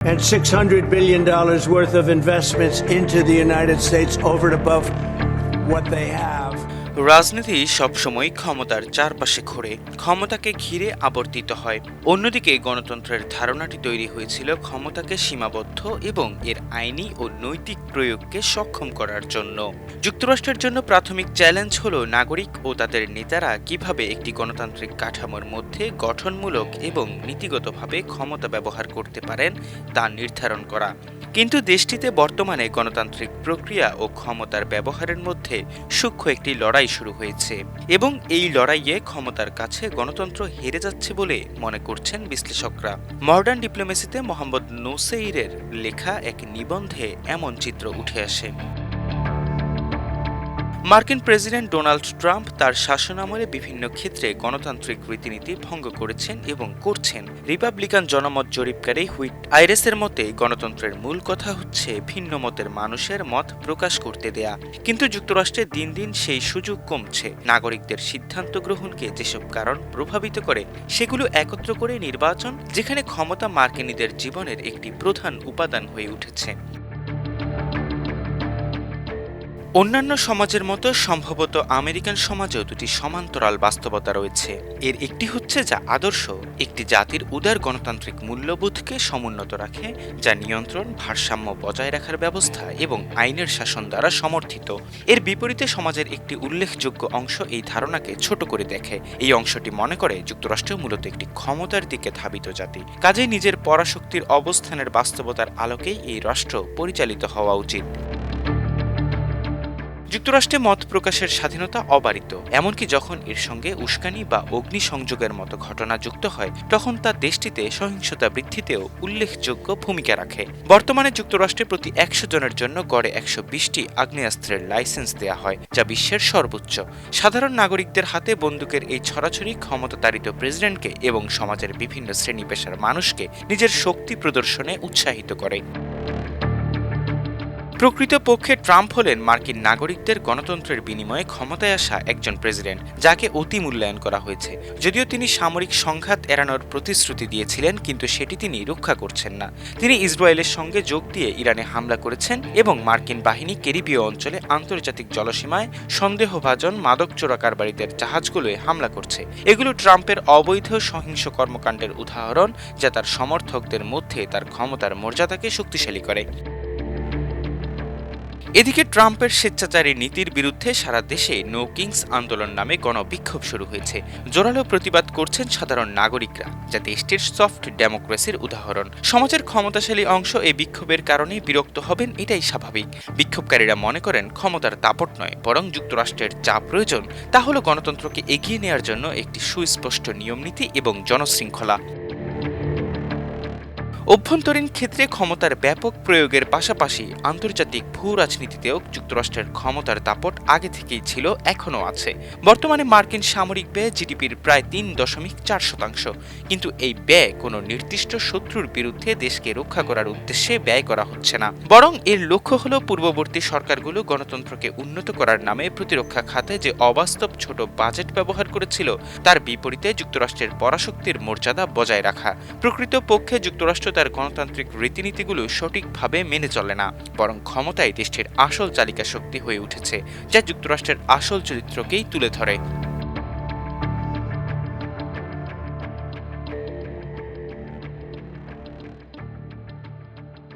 and $600 billion worth of investments into the United States over and above what they have. রাজনীতি সবসময় ক্ষমতার চারপাশে ঘোরে, ক্ষমতাকে ঘিরে আবর্তিত হয়। অন্যদিকে গণতন্ত্রের ধারণাটি তৈরি হয়েছিল ক্ষমতাকে সীমাবদ্ধ এবং এর আইনি ও নৈতিক প্রয়োগকে সক্ষম করার জন্য। যুক্তরাষ্ট্রের জন্য প্রাথমিক চ্যালেঞ্জ হল নাগরিক ও তাদের নেতারা কিভাবে একটি গণতান্ত্রিক কাঠামোর মধ্যে গঠনমূলক এবং নীতিগতভাবে ক্ষমতা ব্যবহার করতে পারেন তা নির্ধারণ করা। কিন্তু দেশটিতে বর্তমানে গণতান্ত্রিক প্রক্রিয়া ও ক্ষমতার ব্যবহারের মধ্যে সূক্ষ্ম একটি লড়াই শুরু হয়েছে এবং এই লড়াইয়ে ক্ষমতার কাছে গণতন্ত্র হেরে যাচ্ছে বলে মনে করছেন বিশ্লেষকরা। মডার্ন ডিপ্লোমেসিতে মোহাম্মদ নুসেইরের লেখা এক নিবন্ধে এমন চিত্র উঠে আসে। মার্কিন প্রেসিডেন্ট ডোনাল্ড ট্রাম্প তার শাসনামলে বিভিন্ন ক্ষেত্রে গণতান্ত্রিক রীতিনীতি ভঙ্গ করেছেন এবং করছেন। রিপাবলিকান জনমত জরিপকারী হুইট আইরেসের মতে গণতন্ত্রের মূল কথা হচ্ছে ভিন্ন মতের মানুষের মত প্রকাশ করতে দেয়া, কিন্তু যুক্তরাষ্ট্রে দিন দিন সেই সুযোগ কমছে। নাগরিকদের সিদ্ধান্ত গ্রহণকে যেসব কারণ প্রভাবিত করে সেগুলো একত্র করে নির্বাচন, যেখানে ক্ষমতা মার্কিনীদের জীবনের একটি প্রধান উপাদান হয়ে উঠেছে। অন্যান্য সমাজের মতো সম্ভবত আমেরিকান সমাজেও দুটি সমান্তরাল বাস্তবতা রয়েছে। এর একটি হচ্ছে যা আদর্শ একটি জাতির উদার গণতান্ত্রিক মূল্যবোধকে সমুন্নত রাখে, যা নিয়ন্ত্রণ, ভারসাম্য বজায় রাখার ব্যবস্থা এবং আইনের শাসন দ্বারা সমর্থিত। এর বিপরীতে সমাজের একটি উল্লেখযোগ্য অংশ এই ধারণাকে ছোট করে দেখে। এই অংশটি মনে করে যুক্তরাষ্ট্র মূলত একটি ক্ষমতার দিকে ধাবিত জাতি, কাজেই নিজের পরাশক্তির অবস্থানের বাস্তবতার আলোকেই এই রাষ্ট্র পরিচালিত হওয়া উচিত। যুক্তরাষ্ট্রে মত প্রকাশের স্বাধীনতা অবারিত, এমনকি যখন এর সঙ্গে উস্কানি বা অগ্নিসংযোগের মতো ঘটনা যুক্ত হয় তখন তা দেশটিতে সহিংসতা বৃদ্ধিতেও উল্লেখযোগ্য ভূমিকা রাখে। বর্তমানে যুক্তরাষ্ট্রে প্রতি ১০০ জনের জন্য গড়ে ১২০টি আগ্নেয়াস্ত্রের লাইসেন্স দেয়া হয়, যা বিশ্বের সর্বোচ্চ। সাধারণ নাগরিকদের হাতে বন্দুকের এই ছড়াছড়ি ক্ষমতাতাড়িত প্রেসিডেন্টকে এবং সমাজের বিভিন্ন শ্রেণী পেশার মানুষকে নিজের শক্তি প্রদর্শনে উৎসাহিত করে। প্রকৃতপক্ষে ট্রাম্প হলেন মার্কিন নাগরিকদের গণতন্ত্রের বিনিময়ে ক্ষমতায় আসা একজন প্রেসিডেন্ট, যাকে অতি মূল্যায়ন করা হয়েছে। যদিও তিনি সামরিক সংঘাত এড়ানোর প্রতিশ্রুতি দিয়েছিলেন, কিন্তু সেটি তিনি রক্ষা করছেন না। তিনি ইসরায়েলের সঙ্গে যোগ দিয়ে ইরানে হামলা করেছেন এবং মার্কিন বাহিনী ক্যারিবীয় অঞ্চলে আন্তর্জাতিক জলসীমায় সন্দেহভাজন মাদক চোরাকারবারীদের জাহাজগুলোয় হামলা করছে। এগুলো ট্রাম্পের অবৈধ সহিংস কর্মকাণ্ডের উদাহরণ, যা তার সমর্থকদের মধ্যে তার ক্ষমতার মর্যাদাকে শক্তিশালী করে। এদিকে ট্রাম্পের স্বেচ্ছাচারী নীতির বিরুদ্ধে সারা দেশে নো কিংস আন্দোলন নামে গণবিক্ষোভ শুরু হয়েছে। জোরালো প্রতিবাদ করছেন সাধারণ নাগরিকরা, যা দেশটির সফট ডেমোক্রেসির উদাহরণ। সমাজের ক্ষমতাশালী অংশ এই বিক্ষোভের কারণে বিরক্ত হবেন, এটাই স্বাভাবিক। বিক্ষোভকারীরা মনে করেন ক্ষমতার দাপট নয়, বরং যুক্তরাষ্ট্রের যা প্রয়োজন তা হল গণতন্ত্রকে এগিয়ে নেওয়ার জন্য একটি সুস্পষ্ট নিয়মনীতি এবং জনশৃঙ্খলা। অভ্যন্তরীণ ক্ষেত্রে ক্ষমতার ব্যাপক প্রয়োগের পাশাপাশি আন্তর্জাতিক ভূ রাজনীতিতেও যুক্তরাষ্ট্রের ক্ষমতার দাপট আগে থেকেই ছিল, এখনও আছে। বর্তমানে মার্কিন সামরিক ব্যয় জিডিপির প্রায় ৩.৪%, কিন্তু এই ব্যয় কোনো নির্দিষ্ট শত্রুর বিরুদ্ধে দেশকে রক্ষা করার উদ্দেশ্যে ব্যয় করা হচ্ছে না, বরং এর লক্ষ্য হল পূর্ববর্তী সরকারগুলো গণতন্ত্রকে উন্নত করার নামে প্রতিরক্ষা খাতে যে অবাস্তব ছোট বাজেট ব্যবহার করেছিল তার বিপরীতে যুক্তরাষ্ট্রের পরাশক্তির মর্যাদা বজায় রাখা। প্রকৃতপক্ষে যুক্তরাষ্ট্র তার গণতান্ত্রিক রীতিনীতিগুলো সঠিকভাবে মেনে চলে না, বরং ক্ষমতায় দেশটির আসল চালিকা শক্তি হয়ে উঠেছে, যা যুক্তরাষ্ট্রের আসল চরিত্রকেই তুলে ধরে।